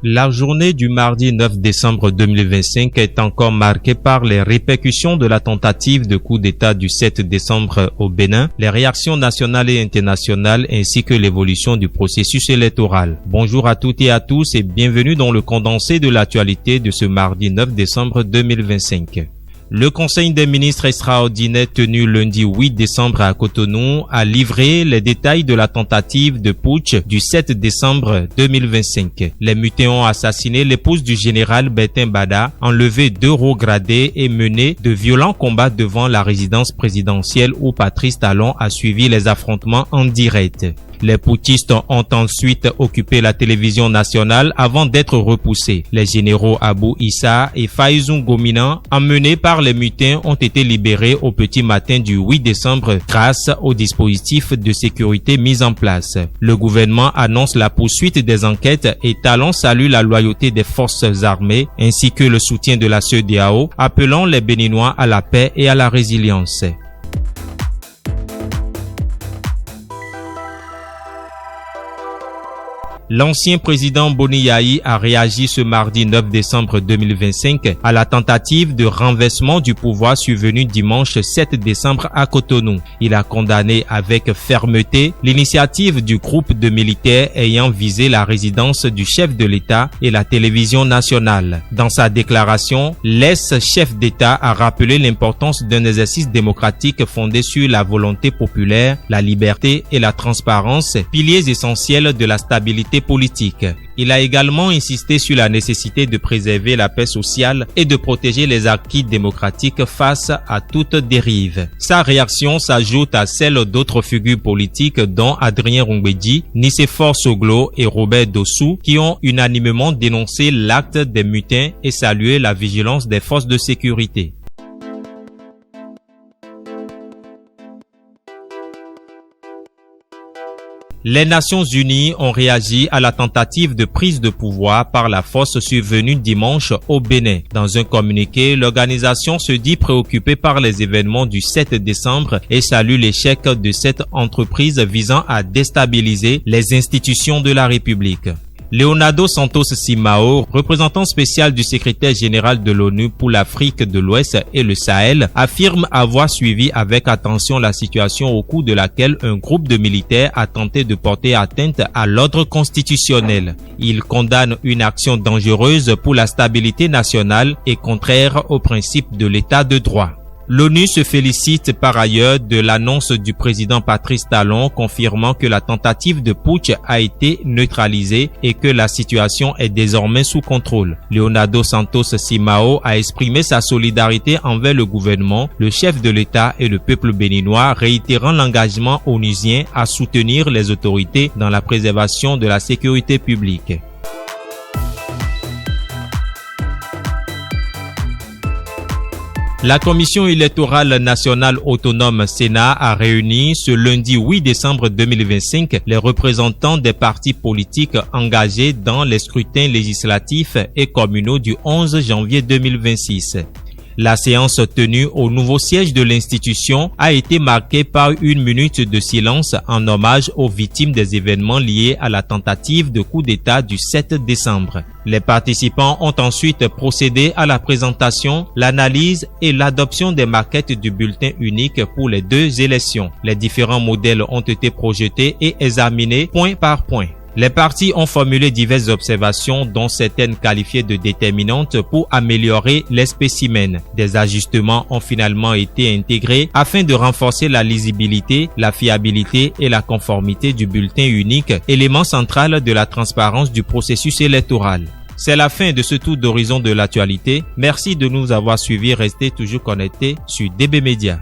La journée du mardi 9 décembre 2025 est encore marquée par les répercussions de la tentative de coup d'État du 7 décembre au Bénin, les réactions nationales et internationales ainsi que l'évolution du processus électoral. Bonjour à toutes et à tous et bienvenue dans le condensé de l'actualité de ce mardi 9 décembre 2025. Le Conseil des ministres extraordinaire tenu lundi 8 décembre à Cotonou a livré les détails de la tentative de putsch du 7 décembre 2025. Les mutins ont assassiné l'épouse du général Bertin Bada, enlevé 2 hauts gradés et mené de violents combats devant la résidence présidentielle où Patrice Talon a suivi les affrontements en direct. Les putschistes ont ensuite occupé la télévision nationale avant d'être repoussés. Les généraux Abou Issa et Faïzoun Gomina, emmenés par les mutins, ont été libérés au petit matin du 8 décembre grâce au dispositif de sécurité mis en place. Le gouvernement annonce la poursuite des enquêtes et Talon salue la loyauté des forces armées ainsi que le soutien de la CEDEAO, appelant les Béninois à la paix et à la résilience. L'ancien président Boni Yayi a réagi ce mardi 9 décembre 2025 à la tentative de renversement du pouvoir survenue dimanche 7 décembre à Cotonou. Il a condamné avec fermeté l'initiative du groupe de militaires ayant visé la résidence du chef de l'État et la télévision nationale. Dans sa déclaration, l'ex-chef d'État a rappelé l'importance d'un exercice démocratique fondé sur la volonté populaire, la liberté et la transparence, piliers essentiels de la stabilité politique. Il a également insisté sur la nécessité de préserver la paix sociale et de protéger les acquis démocratiques face à toute dérive. Sa réaction s'ajoute à celle d'autres figures politiques dont Adrien Roumbédi, Nicéphore Soglo et Robert Dossou qui ont unanimement dénoncé l'acte des mutins et salué la vigilance des forces de sécurité. Les Nations Unies ont réagi à la tentative de prise de pouvoir par la force survenue dimanche au Bénin. Dans un communiqué, l'organisation se dit préoccupée par les événements du 7 décembre et salue l'échec de cette entreprise visant à déstabiliser les institutions de la République. Leonardo Santos Simao, représentant spécial du secrétaire général de l'ONU pour l'Afrique de l'Ouest et le Sahel, affirme avoir suivi avec attention la situation au cours de laquelle un groupe de militaires a tenté de porter atteinte à l'ordre constitutionnel. Il condamne une action dangereuse pour la stabilité nationale et contraire au principe de l'état de droit. L'ONU se félicite par ailleurs de l'annonce du président Patrice Talon confirmant que la tentative de putsch a été neutralisée et que la situation est désormais sous contrôle. Leonardo Santos Simao a exprimé sa solidarité envers le gouvernement, le chef de l'État et le peuple béninois, réitérant l'engagement onusien à soutenir les autorités dans la préservation de la sécurité publique. La Commission électorale nationale autonome Sénat a réuni ce lundi 8 décembre 2025 les représentants des partis politiques engagés dans les scrutins législatifs et communaux du 11 janvier 2026. La séance tenue au nouveau siège de l'institution a été marquée par une minute de silence en hommage aux victimes des événements liés à la tentative de coup d'État du 7 décembre. Les participants ont ensuite procédé à la présentation, l'analyse et l'adoption des maquettes du bulletin unique pour les 2 élections. Les différents modèles ont été projetés et examinés point par point. Les partis ont formulé diverses observations dont certaines qualifiées de déterminantes pour améliorer les spécimens. Des ajustements ont finalement été intégrés afin de renforcer la lisibilité, la fiabilité et la conformité du bulletin unique, élément central de la transparence du processus électoral. C'est la fin de ce tour d'horizon de l'actualité. Merci de nous avoir suivis. Restez toujours connectés sur DB Media.